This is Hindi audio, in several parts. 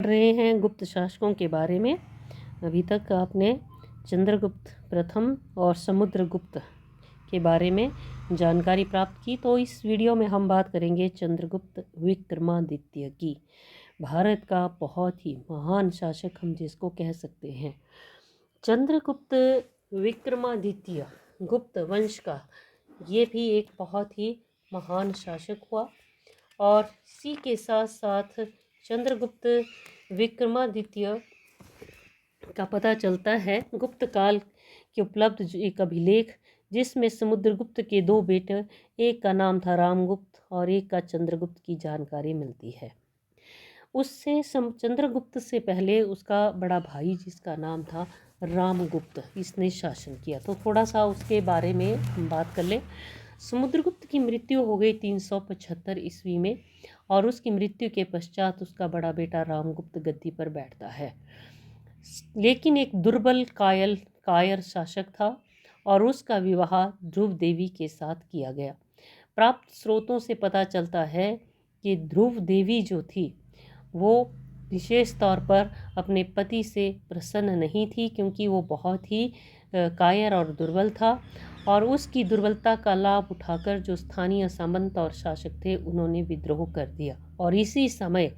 रहे हैं गुप्त शासकों के बारे में। अभी तक आपने चंद्रगुप्त प्रथम और समुद्रगुप्त के बारे में जानकारी प्राप्त की, तो इस वीडियो में हम बात करेंगे चंद्रगुप्त विक्रमादित्य की। भारत का बहुत ही महान शासक हम जिसको कह सकते हैं। चंद्रगुप्त विक्रमादित्य गुप्त वंश का ये भी एक बहुत ही महान शासक हुआ, और इसी के साथ साथ चंद्रगुप्त विक्रमादित्य का पता चलता है गुप्त काल के उपलब्ध एक अभिलेख, जिसमें समुद्रगुप्त के 2 बेटे, एक का नाम था रामगुप्त और एक का चंद्रगुप्त की जानकारी मिलती है। उससे चंद्रगुप्त से पहले उसका बड़ा भाई जिसका नाम था रामगुप्त, इसने शासन किया। तो थोड़ा सा उसके बारे में हम बात कर लें। समुद्रगुप्त की मृत्यु हो गई 375 ईस्वी में, और उसकी मृत्यु के पश्चात उसका बड़ा बेटा रामगुप्त गद्दी पर बैठता है। लेकिन एक दुर्बल कायर शासक था, और उसका विवाह ध्रुव देवी के साथ किया गया। प्राप्त स्रोतों से पता चलता है कि ध्रुव देवी जो थी वो विशेष तौर पर अपने पति से प्रसन्न नहीं थी, क्योंकि वो बहुत ही कायर और दुर्बल था, और उसकी दुर्बलता का लाभ उठाकर जो स्थानीय सामंत और शासक थे उन्होंने विद्रोह कर दिया। और इसी समय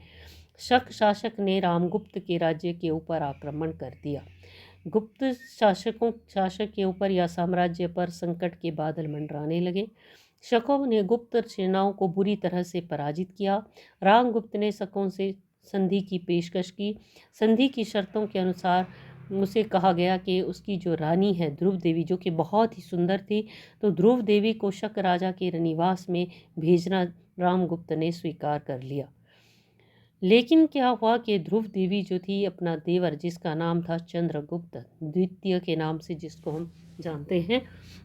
शक शासक ने रामगुप्त के राज्य के ऊपर आक्रमण कर दिया। गुप्त शासक के ऊपर या साम्राज्य पर संकट के बादल मंडराने लगे। शकों ने गुप्त सेनाओं को बुरी तरह से पराजित किया। रामगुप्त ने शकों से संधि की पेशकश की। संधि की शर्तों के अनुसार उसे कहा गया कि उसकी जो रानी है ध्रुव देवी, जो कि बहुत ही सुंदर थी, तो ध्रुव देवी को शक राजा के रनिवास में भेजना रामगुप्त ने स्वीकार कर लिया। लेकिन क्या हुआ कि ध्रुव देवी जो थी अपना देवर, जिसका नाम था चंद्रगुप्त द्वितीय के नाम से जिसको हम जानते हैं,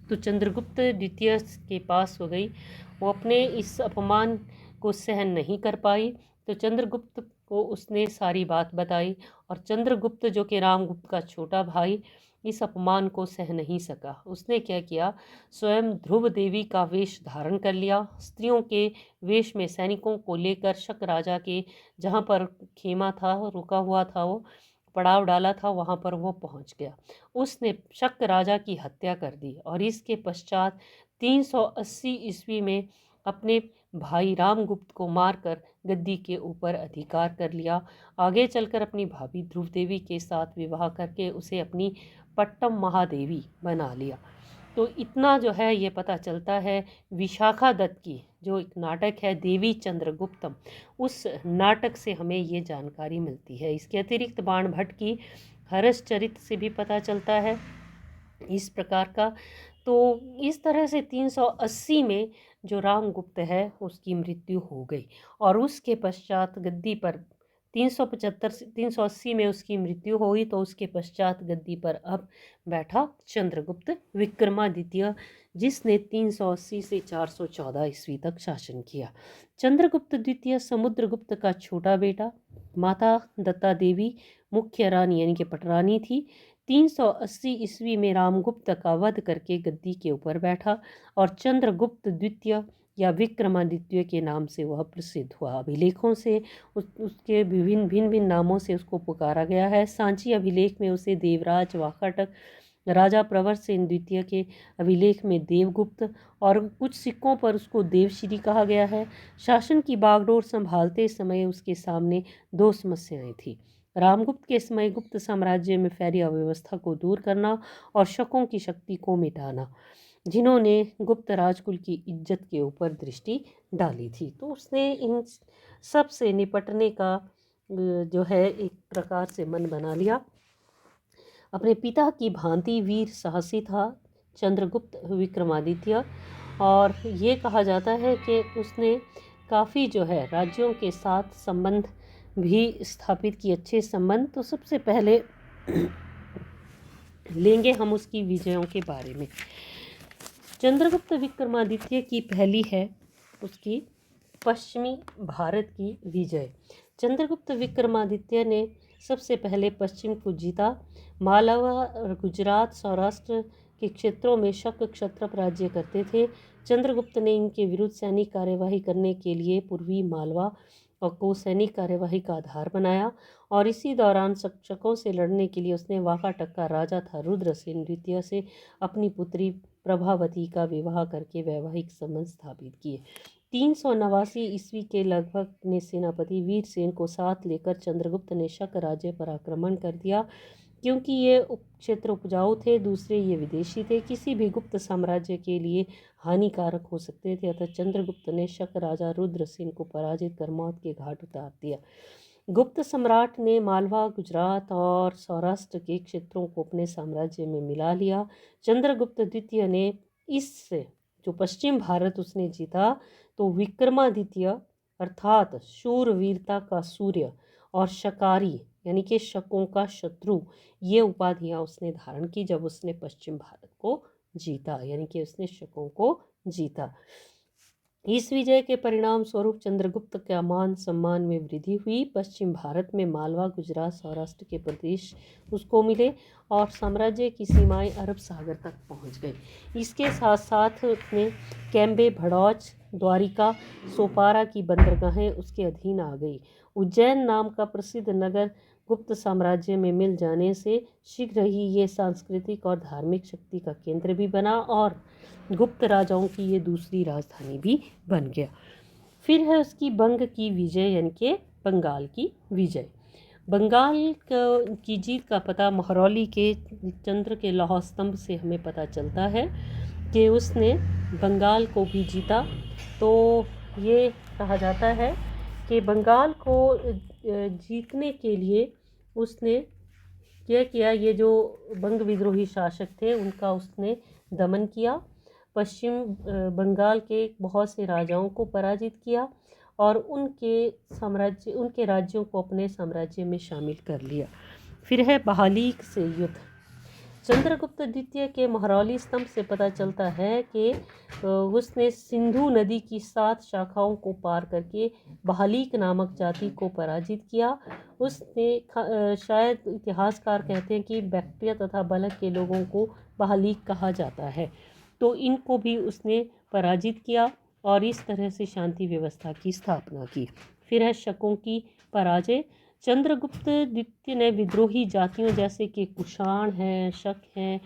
तो चंद्रगुप्त द्वितीय के पास हो गई। वो अपने इस अपमान को सहन नहीं कर पाई, तो चंद्रगुप्त को उसने सारी बात बताई, और चंद्रगुप्त जो कि रामगुप्त का छोटा भाई इस अपमान को सह नहीं सका। उसने क्या किया, स्वयं ध्रुव देवी का वेश धारण कर लिया। स्त्रियों के वेश में सैनिकों को लेकर शक राजा के जहाँ पर खेमा था, रुका हुआ था, वो पड़ाव डाला था, वहाँ पर वो पहुँच गया। उसने शक राजा की हत्या कर दी, और इसके पश्चात 380 ईस्वी में अपने भाई रामगुप्त को मारकर गद्दी के ऊपर अधिकार कर लिया। आगे चलकर अपनी भाभी ध्रुव देवी के साथ विवाह करके उसे अपनी पट्टम महादेवी बना लिया। तो इतना जो है ये पता चलता है विशाखा दत्त की जो एक नाटक है देवी चंद्रगुप्तम, उस नाटक से हमें ये जानकारी मिलती है। इसके अतिरिक्त बाण भट्ट की हर्षचरित से भी पता चलता है इस प्रकार का। तो इस तरह से 380 में जो रामगुप्त है उसकी मृत्यु हो गई, और उसके पश्चात गद्दी पर 375 से 380 में उसकी मृत्यु हुई, तो उसके पश्चात गद्दी पर अब बैठा चंद्रगुप्त विक्रमादित्य, जिसने 380 से 414 ईस्वी तक शासन किया। चंद्रगुप्त द्वितीय समुद्रगुप्त का छोटा बेटा, माता दत्ता देवी मुख्य रानी यानी कि पटरानी थी। 380 ईस्वी में रामगुप्त का वध करके गद्दी के ऊपर बैठा, और चंद्रगुप्त द्वितीय या विक्रमादित्य के नाम से वह प्रसिद्ध हुआ। अभिलेखों से उसके भिन्न भिन्न नामों से उसको पुकारा गया है। सांची अभिलेख में उसे देवराज वाकाटक, राजा प्रवर सेन द्वितीय के अभिलेख में देवगुप्त, और कुछ सिक्कों पर उसको देवश्री कहा गया है। शासन की बागडोर संभालते समय उसके सामने 2 समस्याएं थी। रामगुप्त के समय गुप्त साम्राज्य में फैली अव्यवस्था को दूर करना, और शकों की शक्ति को मिटाना, जिन्होंने गुप्त राजकुल की इज्जत के ऊपर दृष्टि डाली थी। तो उसने इन सब से निपटने का जो है एक प्रकार से मन बना लिया। अपने पिता की भांति वीर साहसी था चंद्रगुप्त विक्रमादित्य, और ये कहा जाता है कि उसने काफ़ी जो है राज्यों के साथ संबंध भी स्थापित किए, अच्छे संबंध। तो सबसे पहले लेंगे हम उसकी विजयों के बारे में। चंद्रगुप्त विक्रमादित्य की पहली है उसकी पश्चिमी भारत की विजय। चंद्रगुप्त विक्रमादित्य ने सबसे पहले पश्चिम को जीता। मालवा, गुजरात, सौराष्ट्र के क्षेत्रों में शक क्षत्रप राज्य करते थे। चंद्रगुप्त ने इनके विरुद्ध सैनिक कार्यवाही करने के लिए पूर्वी मालवा और को सैनिक कार्यवाही का आधार बनाया। और इसी दौरान शकों से लड़ने के लिए उसने वाकाटक का राजा था रुद्रसेन द्वितीय से अपनी पुत्री प्रभावती का विवाह करके वैवाहिक संबंध स्थापित किए। 389 ईस्वी के लगभग अपने सेनापति वीरसेन को साथ लेकर चंद्रगुप्त ने शक राज्य पर आक्रमण कर दिया। क्योंकि ये क्षेत्र उपजाऊ थे, दूसरे ये विदेशी थे, किसी भी गुप्त साम्राज्य के लिए हानिकारक हो सकते थे, अतः चंद्रगुप्त ने शक राजा रुद्रसेन को पराजित कर मौत के घाट उतार दिया। गुप्त सम्राट ने मालवा, गुजरात और सौराष्ट्र के क्षेत्रों को अपने साम्राज्य में मिला लिया। चंद्रगुप्त द्वितीय ने इससे जो पश्चिम भारत उसने जीता, तो विक्रमादित्य अर्थात शूरवीरता का सूर्य और शकारी यानी कि शकों का शत्रु, ये उपाधियां उसने धारण की जब उसने पश्चिम भारत को जीता, यानी कि उसने शकों को जीता। इस विजय के परिणाम स्वरूप चंद्रगुप्त का मान सम्मान में वृद्धि हुई। पश्चिम भारत में मालवा, गुजरात, सौराष्ट्र के प्रदेश उसको मिले और साम्राज्य की सीमाएं अरब सागर तक पहुंच गई। इसके साथ साथ उसने कैम्बे, भड़ौच, द्वारिका, सोपारा की बंदरगाहें उसके अधीन आ गई। उज्जैन नाम का प्रसिद्ध नगर गुप्त साम्राज्य में मिल जाने से शीघ्र ही ये सांस्कृतिक और धार्मिक शक्ति का केंद्र भी बना और गुप्त राजाओं की ये दूसरी राजधानी भी बन गया। फिर है उसकी बंग की विजय, यानी कि बंगाल की विजय। बंगाल की जीत का पता महरौली के चंद्र के लौह स्तंभ से हमें पता चलता है कि उसने बंगाल को भी जीता। तो ये कहा जाता है कि बंगाल को जीतने के लिए उसने क्या किया, ये जो बंग विद्रोही शासक थे उनका उसने दमन किया, पश्चिम बंगाल के बहुत से राजाओं को पराजित किया और उनके राज्यों को अपने साम्राज्य में शामिल कर लिया। फिर है बहाली से युद्ध। चंद्रगुप्त द्वितीय के महरौली स्तंभ से पता चलता है कि उसने सिंधु नदी की 7 शाखाओं को पार करके बहालीक नामक जाति को पराजित किया। उसने शायद इतिहासकार कहते हैं कि बैक्ट्रिया तथा बलक के लोगों को बहालीक कहा जाता है, तो इनको भी उसने पराजित किया और इस तरह से शांति व्यवस्था की स्थापना की। फिर है शकों की पराजय। चंद्रगुप्त द्वितीय ने विद्रोही जातियों जैसे कि कुषाण हैं, शक हैं,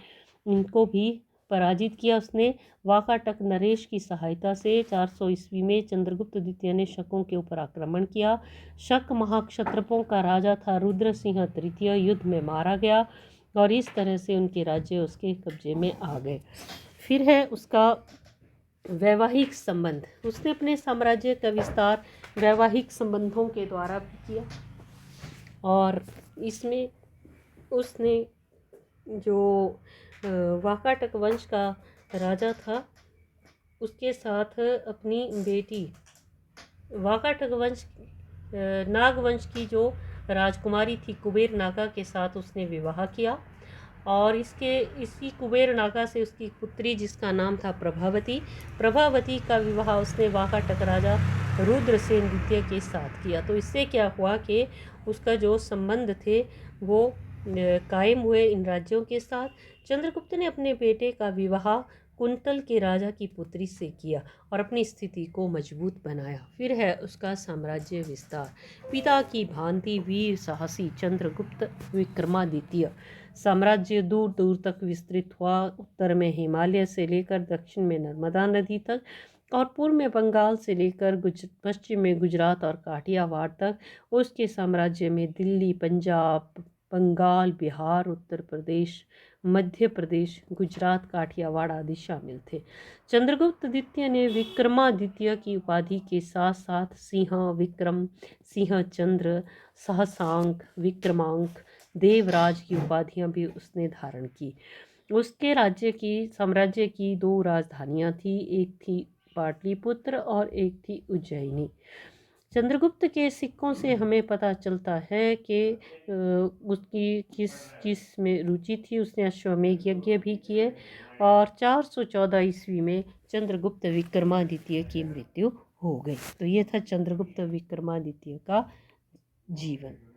इनको भी पराजित किया। उसने वाकाटक नरेश की सहायता से 400 ईस्वी में चंद्रगुप्त द्वितीय ने शकों के ऊपर आक्रमण किया। शक महाक्षत्रपों का राजा था रुद्रसिंह तृतीय, युद्ध में मारा गया और इस तरह से उनके राज्य उसके कब्जे में आ गए। फिर है उसका वैवाहिक संबंध। उसने अपने साम्राज्य का विस्तार वैवाहिक संबंधों के द्वारा भी किया और इसमें उसने जो वाकाटक वंश का राजा था उसके साथ अपनी बेटी वाकाटक वंश नागवंश की जो राजकुमारी थी कुबेर नागा के साथ उसने विवाह किया और इसी कुबेर नागा से उसकी पुत्री जिसका नाम था प्रभावती का विवाह उसने वाकाटक राजा रुद्रसेन द्वितीय के साथ किया। तो इससे क्या हुआ कि उसका जो संबंध थे वो कायम हुए इन राज्यों के साथ। चंद्रगुप्त ने अपने बेटे का विवाह कुंतल के राजा की पुत्री से किया और अपनी स्थिति को मजबूत बनाया। फिर है उसका साम्राज्य विस्तार। पिता की भांति वीर साहसी चंद्रगुप्त विक्रमादित्य साम्राज्य दूर दूर तक विस्तृत हुआ। उत्तर में हिमालय से लेकर दक्षिण में नर्मदा नदी तक और पूर्व में बंगाल से लेकर पश्चिम में गुजरात और काठियावाड़ तक उसके साम्राज्य में दिल्ली, पंजाब, बंगाल, बिहार, उत्तर प्रदेश, मध्य प्रदेश, गुजरात, काठियावाड़ आदि शामिल थे। चंद्रगुप्त द्वितीय ने विक्रमादित्य की उपाधि के साथ साथ सिंह विक्रम, सिंह चंद्र, सहसांक, विक्रमांक, देवराज की उपाधियां भी उसने धारण की। उसके साम्राज्य की 2 राजधानियां थी, एक थी पाटलिपुत्र और एक थी उज्जैनी। चंद्रगुप्त के सिक्कों से हमें पता चलता है कि उसकी किस में रुचि थी। उसने अश्वमेध यज्ञ भी किए और 414 ईस्वी में चंद्रगुप्त विक्रमादित्य की मृत्यु हो गई। तो ये था चंद्रगुप्त विक्रमादित्य का जीवन।